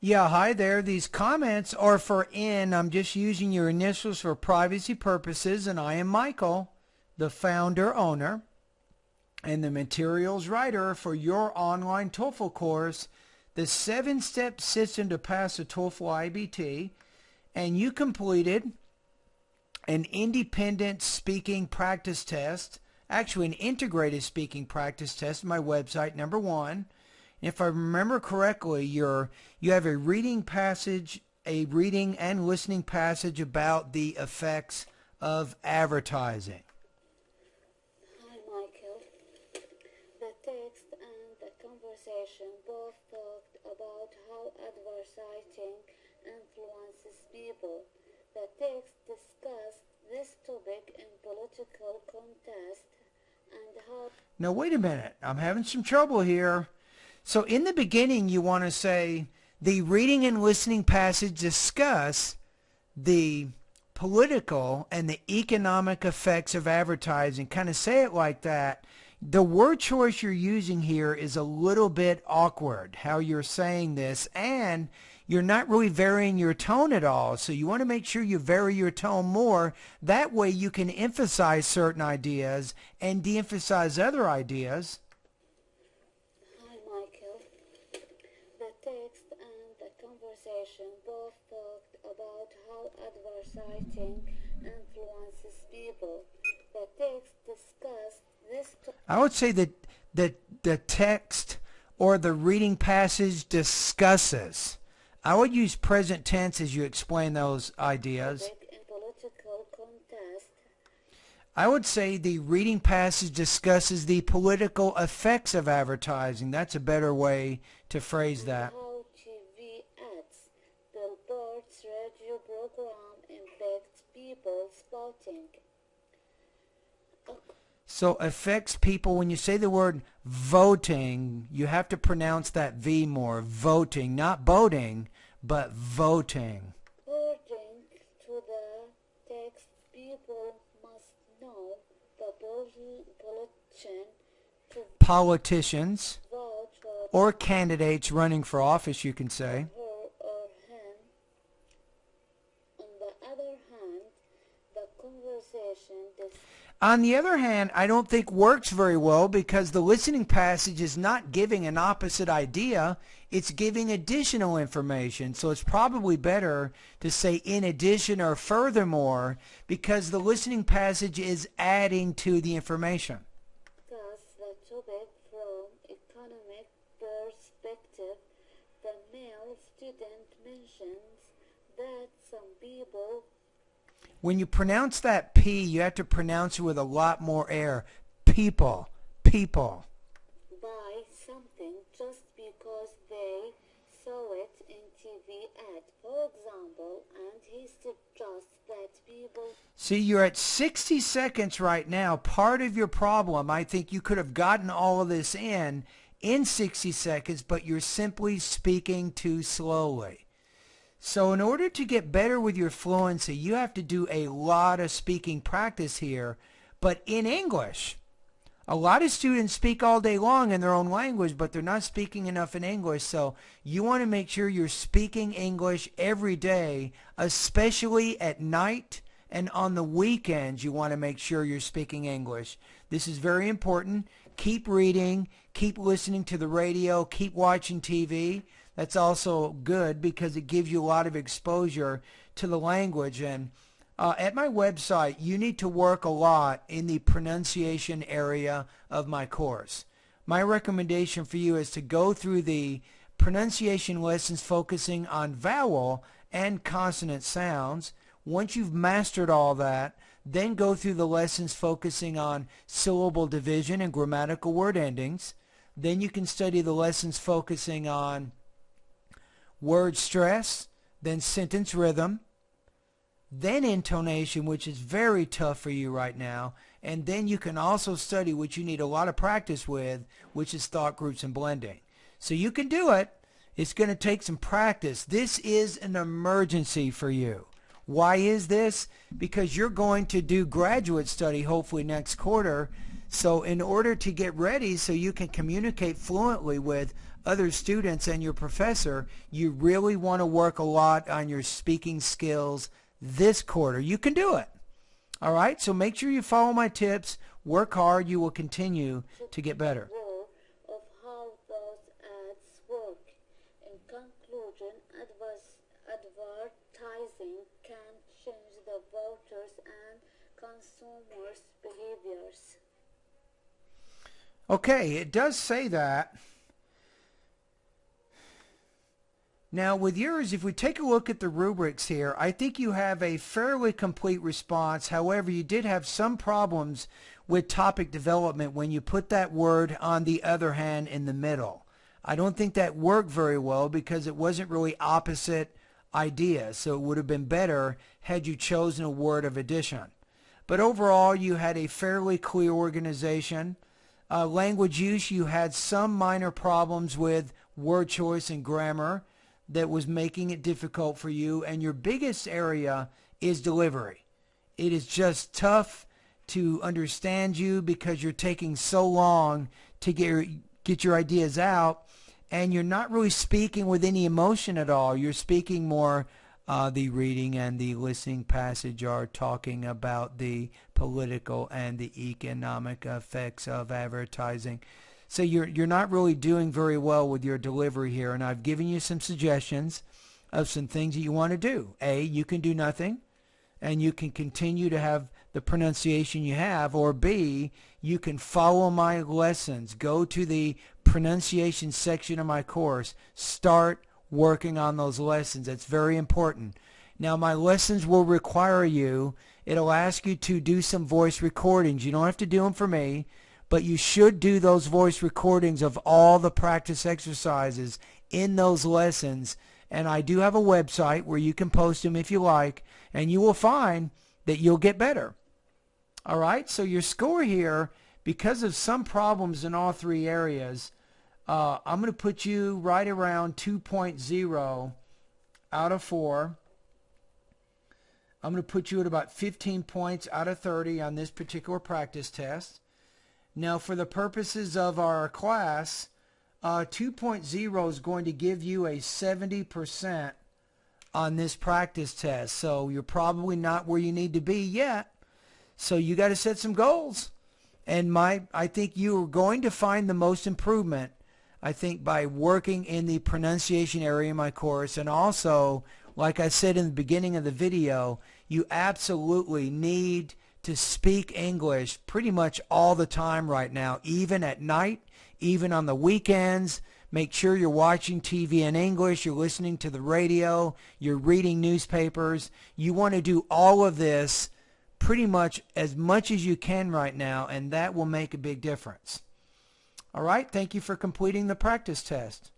Yeah, hi there. These comments are for N. I'm just using your initials for privacy purposes, and I am Michael, the founder, owner, and the materials writer for your online TOEFL course, the 7-step system to pass a TOEFL IBT, and you completed an independent speaking practice test, actually an integrated speaking practice test on my website, number 1. If I remember correctly, you have a reading and listening passage about the effects of advertising. Hi, Michael. The text and the conversation both talked about how advertising influences people. The text discussed this topic in political contest and how... Now, wait a minute. I'm having some trouble here. So in the beginning, you want to say, the reading and listening passage discuss the political and the economic effects of advertising. Kind of say it like that. The word choice you're using here is a little bit awkward, how you're saying this, and you're not really varying your tone at all. So you want to make sure you vary your tone more. That way you can emphasize certain ideas and de-emphasize other ideas. Both talked about how advertising influences people. The text discussed this. I would say that the text or the reading passage discusses. I would use present tense as you explain those ideas. In political contest. I would say the reading passage discusses the political effects of advertising. That's a better way to phrase that. Radio program impacts people's voting. So affects people, when you say the word voting, you have to pronounce that V more. Voting, not boating, but voting. According to the text, people must know the politicians vote for or candidates running for office, you can say. On the other hand, I don't think works very well because the listening passage is not giving an opposite idea. It's giving additional information. So it's probably better to say in addition or furthermore because the listening passage is adding to the information. Discuss the topic from economic perspective. The male student mentions that some people... When you pronounce that P, you have to pronounce it with a lot more air. People. People. Buy something just because they saw it in TV ad, for example, and he suggests that people... See, you're at 60 seconds right now. Part of your problem, I think you could have gotten all of this in 60 seconds, but you're simply speaking too slowly. So in order to get better with your fluency, you have to do a lot of speaking practice here, but in English. A lot of students speak all day long in their own language, but they're not speaking enough in English. So you want to make sure you're speaking English every day, especially at night and on the weekends. You want to make sure you're speaking English. This is very important. Keep reading, keep listening to the radio, keep watching TV. That's also good because it gives you a lot of exposure to the language. And at my website, you need to work a lot in the pronunciation area of my course. My recommendation for you is to go through the pronunciation lessons focusing on vowel and consonant sounds. Once you've mastered all that, then go through the lessons focusing on syllable division and grammatical word endings. Then you can study the lessons focusing on word stress, then sentence rhythm, then intonation, which is very tough for you right now, and then you can also study what you need a lot of practice with, which is thought groups and blending. So you can do it. It's going to take some practice. This is an emergency for you. Why is this? Because you're going to do graduate study hopefully next quarter. So in order to get ready so you can communicate fluently with other students and your professor, you really want to work a lot on your speaking skills this quarter. You can do it. All right, so make sure you follow my tips. Work hard. You will continue to get better. Of how those ads work. In conclusion, advertising can change the voters and consumers' behaviors. Okay, it does say that. Now with yours, if we take a look at the rubrics here, I think you have a fairly complete response. However, you did have some problems with topic development when you put that word on the other hand in the middle. I don't think that worked very well because it wasn't really opposite ideas. So it would have been better had you chosen a word of addition. But overall, you had a fairly clear organization. Language use, you had some minor problems with word choice and grammar that was making it difficult for you. And your biggest area is delivery. It is just tough to understand you because you're taking so long to get your ideas out, and you're not really speaking with any emotion at all. You're speaking more, the reading and the listening passage are talking about the political and the economic effects of advertising. So you're not really doing very well with your delivery here, and I've given you some suggestions of some things that you want to do. A, you can do nothing, and you can continue to have the pronunciation you have, or B, you can follow my lessons. Go to the pronunciation section of my course. Start working on those lessons. It's very important. Now, my lessons will require you, it'll ask you to do some voice recordings. You don't have to do them for me, but you should do those voice recordings of all the practice exercises in those lessons. And I do have a website where you can post them if you like, and you will find that you'll get better. All right, so your score here, because of some problems in all three areas, I'm going to put you right around 2.0 out of 4. I'm going to put you at about 15 points out of 30 on this particular practice test. Now, for the purposes of our class, 2.0 is going to give you a 70% on this practice test. So you're probably not where you need to be yet. So you got to set some goals. And I think you are going to find the most improvement, I think, by working in the pronunciation area in my course. And also, like I said in the beginning of the video, you absolutely need to speak English pretty much all the time right now, even at night, even on the weekends. Make sure you're watching TV in English, you're listening to the radio, you're reading newspapers. You want to do all of this pretty much as you can right now, and that will make a big difference. All right, thank you for completing the practice test.